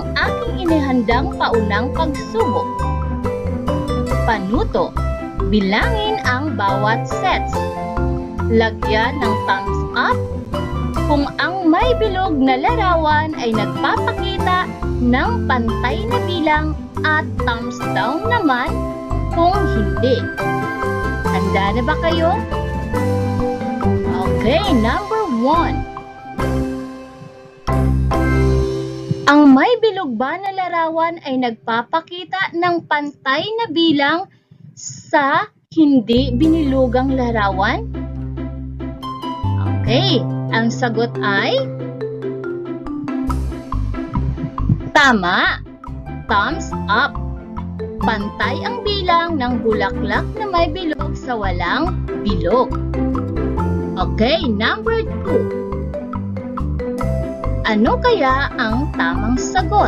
ang aking inihandang paunang pagsubok. Panuto. Bilangin ang bawat sets. Lagyan ng thumbs up kung ang may bilog na larawan ay nagpapakita ng pantay na bilang at thumbs down naman kung hindi. Handa na ba kayo? Okay, number 1. Ang may bilog ba na larawan ay nagpapakita ng pantay na bilang sa hindi binilugang larawan? Okay, ang sagot ay tama. Thumbs up. Pantay ang bilang ng bulaklak na may bilog sa walang bilog. Okay, number 2. Ano kaya ang tamang sagot?